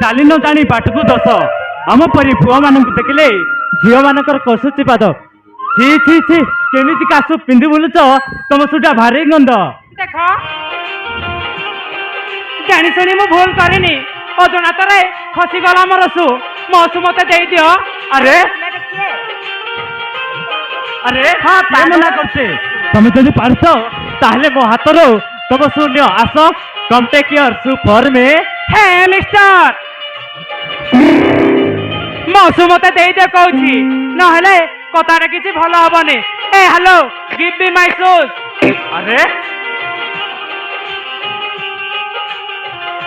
चाली न जानी बाटकू दस आम परी पुआ मान देखिले झील मानकर कसुची पाद छी छी छी केमी कासु पिंधि बुलुच तुम सुटा भारी गंध देख जानी शुणी मु भूल करनी अजनातरे खसीगला मोर सु मसु मते दे दियो। अरे अरे हाँ मना करछे तुम जदि पारछ ताहले मो हातरो तुम शून्य आस come take your shoe for me. Hey mister मसु मते दे दे कहूची नहले कथाटा किसी भल हबनी। ए hello give me my shoes. अरे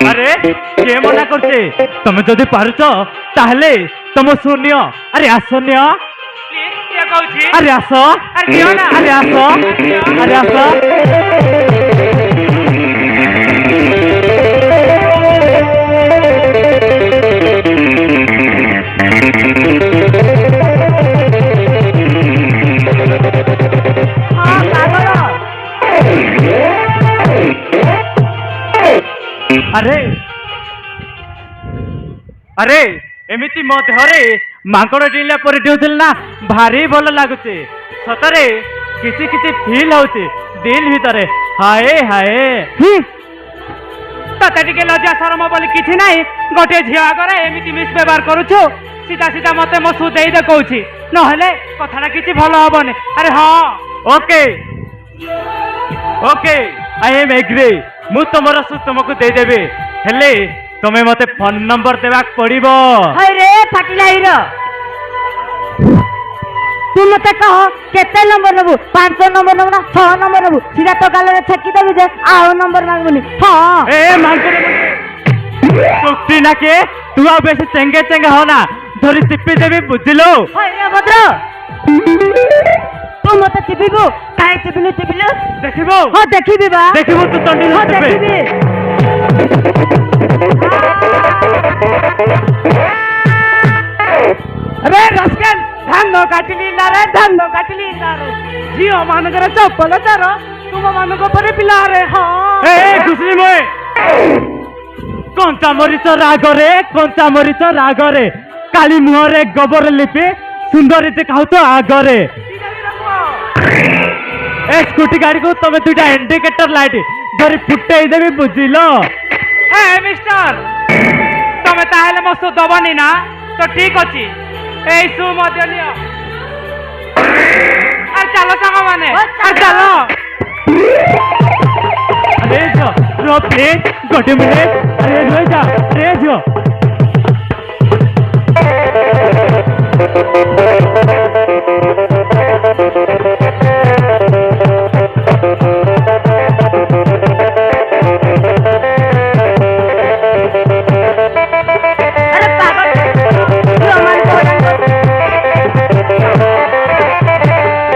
अरे के मना करछे तुम जदि पारछ ताहले तुम शून्य अरे आसन्य प्लीज के कहूची अरे आस अरे दियो ना अरे आस अरे आस अरे अरे एमिति मो देहरे मांकड़ डिला पर डिउथिल ना भारी भल लागुचे सतरे किछि किछि फील होचे दिल भीतरे हाय हाय तते टिके लज्जा शरम बोली किछि नाही गोटे झिया आगरे एमिति मिस व्यवहार करूछु सीधा सीधा मते मो सु देई दे कहूची नहले कथाटा किछि भल हबनी। अरे हां okay okay I am agree मु तुमर सु तुमको दे देबे हेले तुमे मते फोन नंबर देबाक पड़िबो। अरे फाटिला हिरो तू मते कह केते नंबर नबु 500 नंबर नबु ना 6 नंबर नबु सीधा तो गाले छेकी देबी जे आउ नंबर मांगबनी। हां ए मांगरे चुक्ति ना के तू आ बेसी चेंगे चेंगे हो ना धरी टिपी देबी बुझिलो। अरे भद्र तू मते टिपिबो काहे टिपिलु देखिबो हां देखिबी बा देखिबो तू तंडी हां टिपे देखिबी। अरे रस्कल धान काटिली ना रे झियो मानकर चप्पल तार तुम मानक पर पिला रे। हां ए घुसरी मोए कंचा मरीच रागरे काली मुहरे गोबर लिपि सुंदरीते कहू तो आगरे ए स्कूटी गाड़ी को तुम दुटा इंडिकेटर लाइट धरी फुटे देवी बुझिलो। हे मिस्टर तमे ताहेले मसु दबनी ना तो ठीक अछि एई सु मध्य लियो। अरे चलो संग माने अरे चलो अरे जो प्लीज गोटे मिनट अरे रह जा अरे जो अरे पागल तू अमन को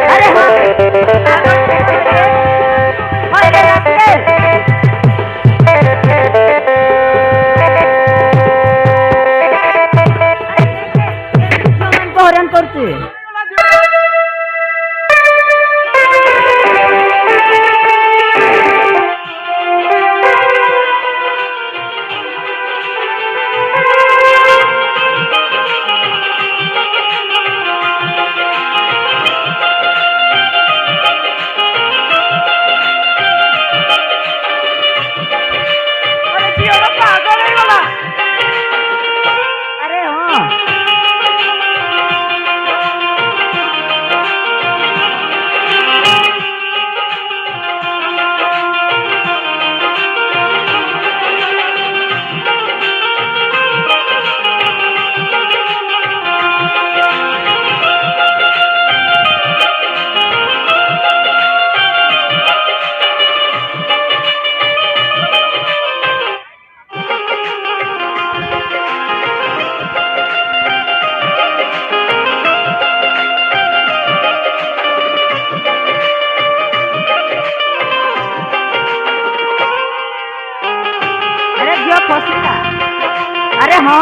अरे हां अरे रास्कल अमन को हरान करछे। ଆରେ ହଁ